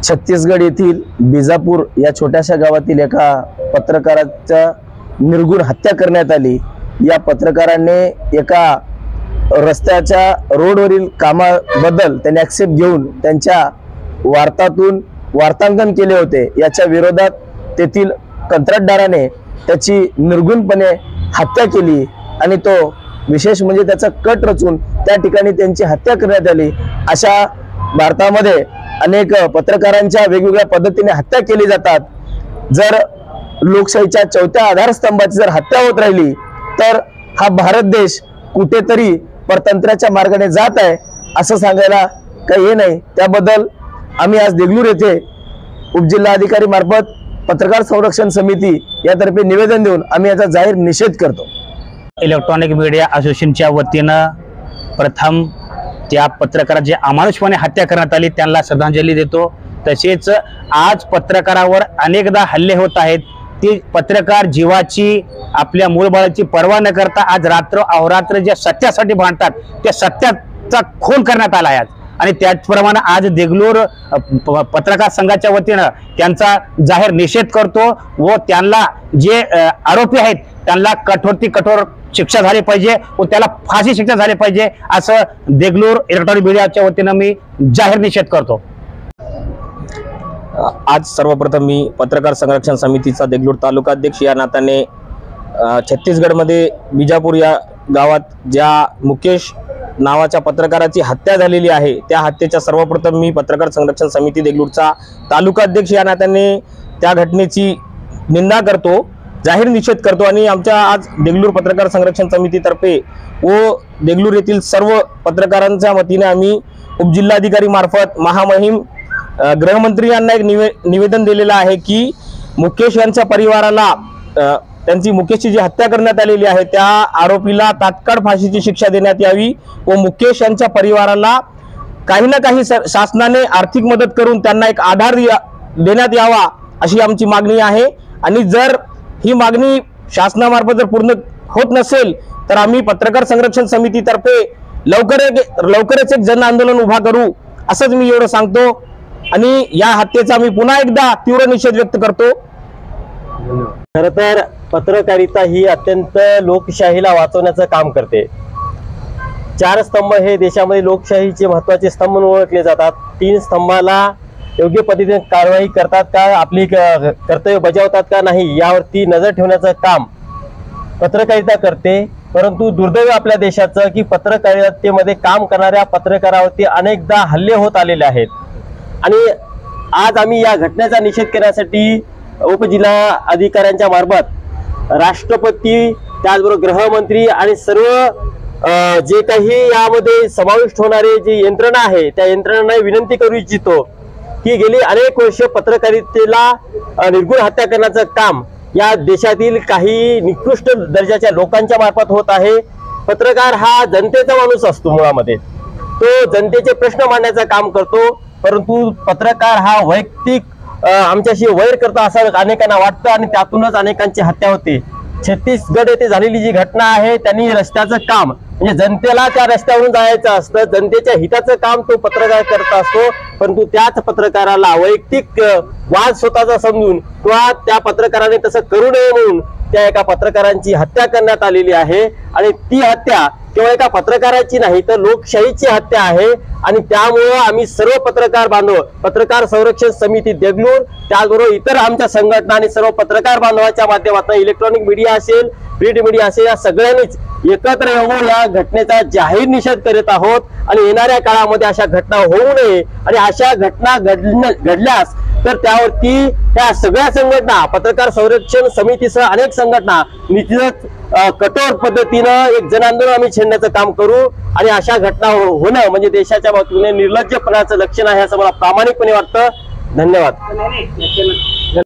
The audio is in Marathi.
छत्तीसगड येथील बिजापूर या छोट्याशा गावातील एका पत्रकाराचा निर्गुण हत्या करण्यात आली। या पत्रकाराने एका रस्त्याच्या रोडवरील कामाबद्दल त्यांनी ॲक्सेप्ट घेऊन त्यांच्या वार्तातून वार्तांकन केले होते। याच्या विरोधात तेथील कंत्राटदाराने त्याची निर्गुणपणे हत्या केली आणि तो विशेष म्हणजे त्याचा कट रचून त्या ठिकाणी त्यांची हत्या करण्यात आली। अशा भारतामध्ये अनेक पत्रकारांच्या वेगवेगळ्या पद्धतीने हत्या केली जातात। जर लोकशाहीच्या चौथ्या आधारस्तंभाची जर हत्या होत राहिली तर हा भारत देश कुठेतरी परतंत्राच्या मार्गाने जात आहे असं सांगायला काही हे नाही। त्याबद्दल आम्ही आज देगलूर येथे उपजिल्हाधिकारी मार्फत पत्रकार संरक्षण समिती यातर्फे निवेदन देऊन आम्ही याचा जाहीर निषेध करतो। इलेक्ट्रॉनिक मीडिया असोसिएशनच्या वतीनं प्रथम त्या पत्रकाराची अमानुषपणे हत्या करण्यात आली त्यांना श्रद्धांजली देतो। तसेच आज पत्रकारावर अनेकदा हल्ले होत आहेत। ती पत्रकार जीवाची आपल्या मूळबाळाची पर्वा न करता आज रात्र अहोरात्र ज्या सत्यासाठी भांडतात त्या सत्याचा खून करण्यात आला आहे आणि त्याचप्रमाणे आज देगलूर पत्रकार संघाच्या वतीनं त्यांचा जाहीर निषेध करतो व त्यांना जे आरोपी आहेत त्यांना कठोराती कठोर शिक्षा झाली पाहिजे व त्याला फाशी शिक्षा झाली पाहिजे असं देगलूर इलेक्ट्रॉनिक मीडियाच्या वतीनं मी जाहीर निषेध करतो। आज सर्वप्रथम मी पत्रकार संरक्षण समितीचा देगलूर तालुका अध्यक्ष या नात्याने छत्तीसगडमध्ये बिजापूर या गावात ज्या मुकेश नावाच्या पत्रकाराची हत्या झालेली आहे त्या हत्येच्या सर्वप्रथम मी पत्रकार संरक्षण समिती देगलूरचा तालुका अध्यक्ष या नात्याने त्या घटनेची निंदा करतो, जाहीर निषेध करतो आणि आमच्या आज देगलूर पत्रकार संरक्षण समितीतर्फे व देगलूर येथील सर्व पत्रकारांच्या वतीने आम्ही उपजिल्हाधिकारी मार्फत महामहिम गृहमंत्री यांना एक निवेदन दिलेलं आहे की मुकेश यांच्या परिवाराला त्यांची मुकेशची जी हत्या करण्यात आलेली आहे त्या आरोपीला तात्काळ फाशीची शिक्षा देण्यात यावी व मुकेश यांच्या परिवाराला काही ना काही शासनाने आर्थिक मदत करून त्यांना एक आधार देण्यात यावा अशी आमची मागणी आहे। आणि जर ही मागणी शासनामार्फत जर पूर्ण होत नसेल तर आम्ही पत्रकार संरक्षण समितीतर्फे लवकरच एक जन आंदोलन उभा करू असंच मी एवढं सांगतो आणि या हत्येचा मी पुन्हा एकदा तीव्र निषेध व्यक्त करतो। खरं तर पत्रकारिता ही अत्यंत लोकशाहीला वाचवण्याचं काम करते। चार स्तंभ हे देशामध्ये लोकशाहीचे महत्त्वाचे स्तंभ म्हणून ओळखले जातात। तीन स्तंभाला योग्य पद्धतीने कारवाई करतात का, आपली कर्तव्य बजावतात का नाही यावरती नजर ठेवण्याचं काम पत्रकारिता करते। परंतु दुर्दैव आपल्या देशाचं की पत्रकारितेमध्ये काम करणाऱ्या पत्रकारावरती अनेकदा हल्ले होत आलेले आहेत आणि आज आम्ही या घटनेचा निषेध करण्यासाठी उपजिल्हा अधिकाऱ्यांच्या मार्फत राष्ट्रपती त्याचबरोबर गृहमंत्री आणि सर्व जे काही यामध्ये समाविष्ट होणारे जी यंत्रणा आहे त्या यंत्रणांना विनंती करू इच्छितो की गेली अनेक वर्ष पत्रकारितेला निर्गुण हत्या करण्याचं काम या देशातील काही निकृष्ट दर्जाच्या लोकांच्या मार्फत होत आहे। पत्रकार हा जनतेचा माणूस असतो, मुळामध्ये तो जनतेचे प्रश्न मांडण्याचं काम करतो, परंतु पत्रकार हा वैयक्तिक आमच्याशी वैर करतो असं अनेकांना वाटतं आणि त्यातूनच अनेकांची हत्या होते। छत्तीसगड येथे झालेली जी घटना आहे त्यांनी रस्त्याचं काम म्हणजे जनतेला त्या रस्त्यावरून जायचं असतं, जनतेच्या हिताचं काम तो पत्रकार करत असतो, परंतु त्याच पत्रकाराला वैयक्तिक वाद स्वतःचा समजून किंवा त्या पत्रकाराने तसं करू नये म्हणून त्या एका पत्रकारांची हत्या करण्यात आलेली आहे आणि ती हत्या केवळ एका पत्रकाराची नाही तर लोकशाहीची हत्या आहे। आणि त्यामुळे आम्ही सर्व पत्रकार बांधव पत्रकार संरक्षण समिती देगलूर त्याचबरोबर इतर आमच्या संघटना आणि सर्व पत्रकार बांधवाच्या माध्यमातून इलेक्ट्रॉनिक मीडिया असेल, प्रिंट मीडिया असेल या सगळ्यांनीच एकत्र येऊन या घटनेचा जाहीर निषेध करीत आहोत आणि येणाऱ्या काळामध्ये अशा घटना होऊ नये आणि अशा घटना घडल्यास तर त्यावरती त्या सगळ्या संघटना पत्रकार संरक्षण समितीसह अनेक संघटना निश्चितच कठोर पद्धतीनं एक जन आंदोलन आम्ही छेडण्याचं काम करू आणि अशा घटना होणं म्हणजे देशाच्या बाजूने निर्लज्जपणाचं लक्षण आहे असं मला प्रामाणिकपणे वाटतं। धन्यवाद।